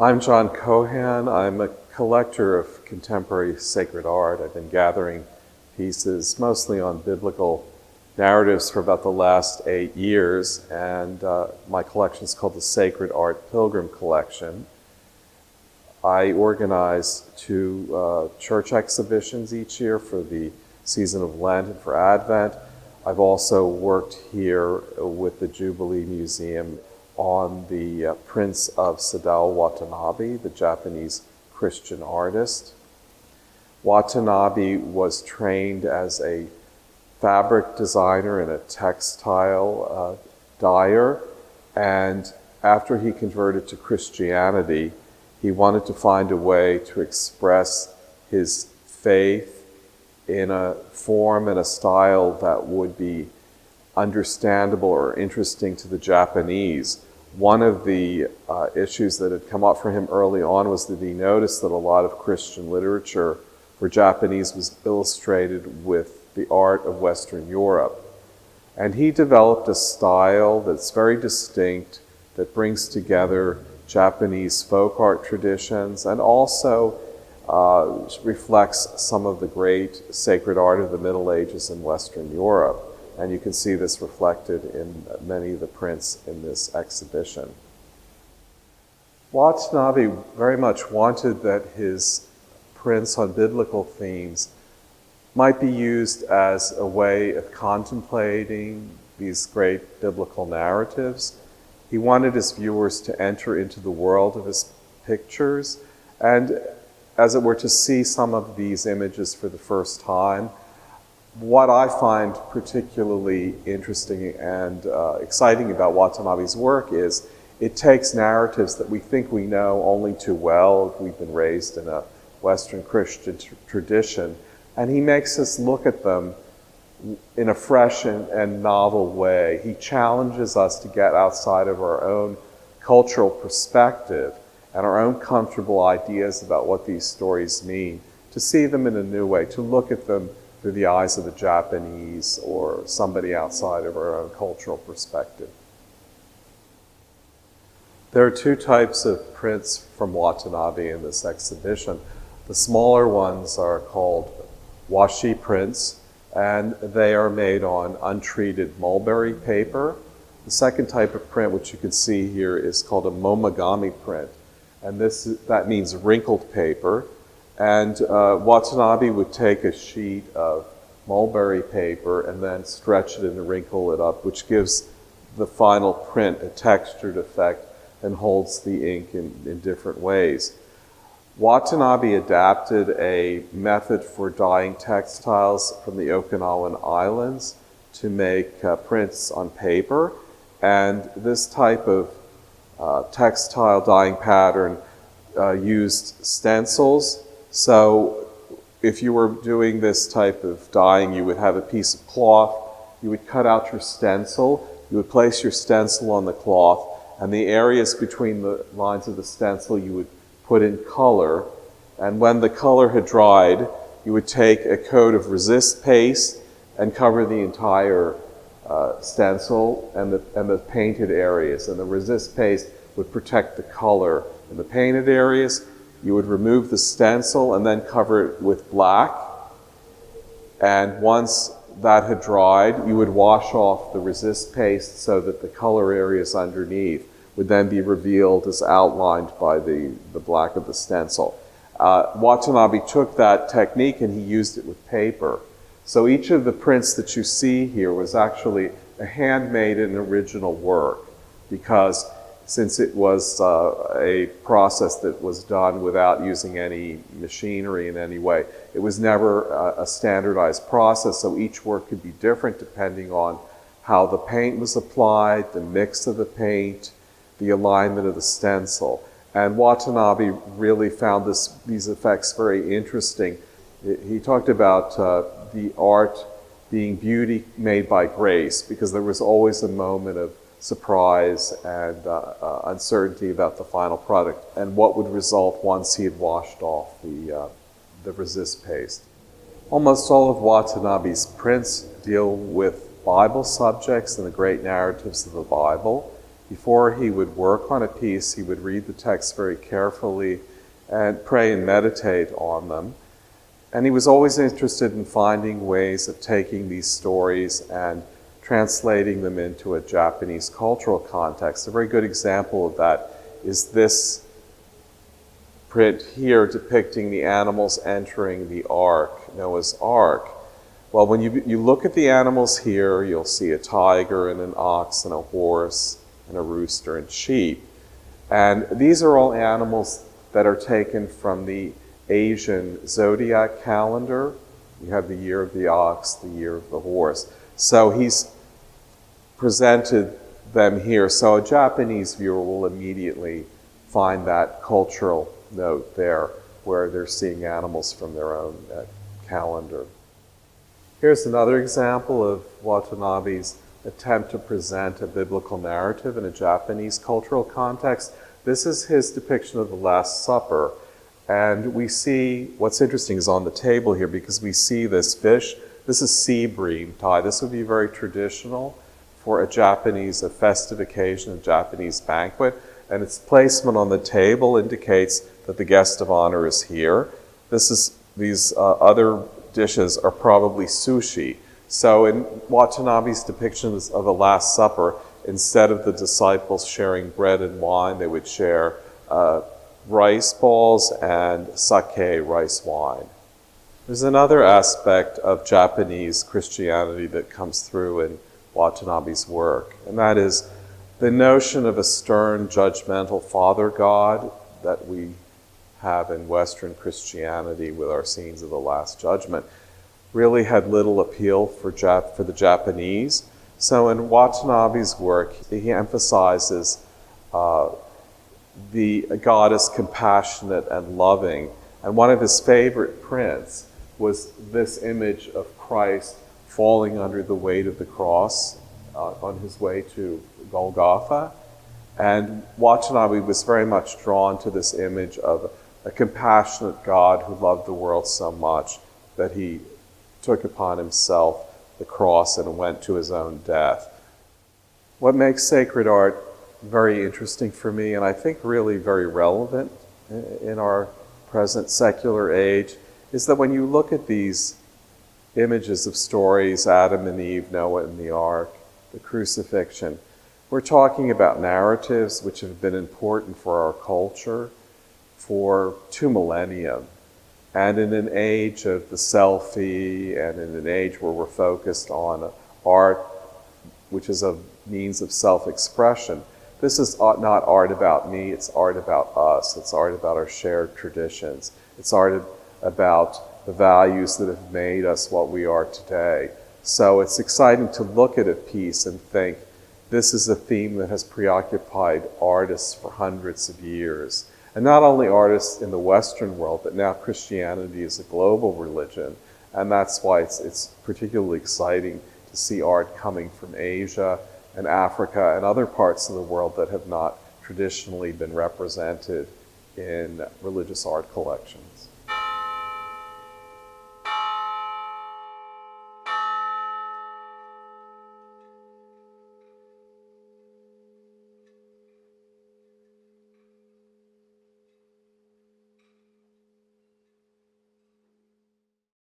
I'm John Kohan. I'm a collector of contemporary sacred art. I've been gathering pieces mostly on biblical narratives for about the last 8 years, and my collection is called the Sacred Art Pilgrim Collection. I organize 2 church exhibitions each year for the season of Lent and for Advent. I've also worked here with the Jubilee Museum on the prints of Sadao Watanabe, the Japanese Christian artist. Watanabe was trained as a fabric designer and a textile dyer, and after he converted to Christianity, he wanted to find a way to express his faith in a form and a style that would be understandable or interesting to the Japanese. One of the issues that had come up for him early on was that he noticed that a lot of Christian literature for Japanese was illustrated with the art of Western Europe. And he developed a style that's very distinct, that brings together Japanese folk art traditions and also reflects some of the great sacred art of the Middle Ages in Western Europe. And you can see this reflected in many of the prints in this exhibition. Watanabe very much wanted that his prints on biblical themes might be used as a way of contemplating these great biblical narratives. He wanted his viewers to enter into the world of his pictures and, as it were, to see some of these images for the first time. What I find particularly interesting and exciting about Watanabe's work is it takes narratives that we think we know only too well. We've been raised in a Western Christian tradition, and he makes us look at them in a fresh and novel way. He challenges us to get outside of our own cultural perspective and our own comfortable ideas about what these stories mean, to see them in a new way, to look at them through the eyes of the Japanese or somebody outside of our own cultural perspective. There are 2 types of prints from Watanabe in this exhibition. The smaller ones are called washi prints, and they are made on untreated mulberry paper. The second type of print, which you can see here, is called a momigami print, and that means wrinkled paper. And Watanabe would take a sheet of mulberry paper and then stretch it and wrinkle it up, which gives the final print a textured effect and holds the ink in different ways. Watanabe adapted a method for dyeing textiles from the Okinawan Islands to make prints on paper, and this type of textile dyeing pattern used stencils. So if you were doing this type of dyeing, you would have a piece of cloth, you would cut out your stencil, you would place your stencil on the cloth, and the areas between the lines of the stencil you would put in color. And when the color had dried, you would take a coat of resist paste and cover the entire stencil and the painted areas. And the resist paste would protect the color in the painted areas. You would remove the stencil and then cover it with black. And once that had dried, you would wash off the resist paste so that the color areas underneath would then be revealed as outlined by the black of the stencil. Watanabe took that technique and he used it with paper. So each of the prints that you see here was actually a handmade and original work, because since it was a process that was done without using any machinery in any way, it was never a standardized process, so each work could be different depending on how the paint was applied, the mix of the paint, the alignment of the stencil. And Watanabe really found these effects very interesting. He talked about the art being beauty made by grace, because there was always a moment of surprise and uncertainty about the final product and what would result once he had washed off the resist paste. Almost all of Watanabe's prints deal with Bible subjects and the great narratives of the Bible. before he would work on a piece, he would read the text very carefully and pray and meditate on them. And he was always interested in finding ways of taking these stories and translating them into a Japanese cultural context. A very good example of that is this print here depicting the animals entering the Ark, Noah's Ark. Well, when you look at the animals here, you'll see a tiger and an ox and a horse and a rooster and sheep. And these are all animals that are taken from the Asian zodiac calendar. You have the year of the ox, the year of the horse. So he's presented them here. So a Japanese viewer will immediately find that cultural note there where they're seeing animals from their own calendar. Here's another example of Watanabe's attempt to present a biblical narrative in a Japanese cultural context. This is his depiction of the Last Supper. And we see, what's interesting is on the table here, because we see this fish. This is sea bream tie. This would be very traditional for a festive occasion, a Japanese banquet. And its placement on the table indicates that the guest of honor is here. These other dishes are probably sushi. So in Watanabe's depictions of the Last Supper, instead of the disciples sharing bread and wine, they would share rice balls and sake, rice wine. There's another aspect of Japanese Christianity that comes through in Watanabe's work, and that is the notion of a stern, judgmental Father God that we have in Western Christianity with our scenes of the Last Judgment really had little appeal for the Japanese. So in Watanabe's work, he emphasizes the God is compassionate and loving. And one of his favorite prints was this image of Christ falling under the weight of the cross on his way to Golgotha. And Watanabe was very much drawn to this image of a compassionate God who loved the world so much that he took upon himself the cross and went to his own death. What makes sacred art very interesting for me, and I think really very relevant in our present secular age, is that when you look at these images of stories, Adam and Eve, Noah and the Ark, the crucifixion, we're talking about narratives which have been important for our culture for 2 millennia. And in an age of the selfie and in an age where we're focused on art, which is a means of self-expression, this is not art about me, it's art about us. It's art about our shared traditions. It's art about the values that have made us what we are today. So it's exciting to look at a piece and think, this is a theme that has preoccupied artists for hundreds of years. And not only artists in the Western world, but now Christianity is a global religion. And that's why it's particularly exciting to see art coming from Asia and Africa and other parts of the world that have not traditionally been represented in religious art collections.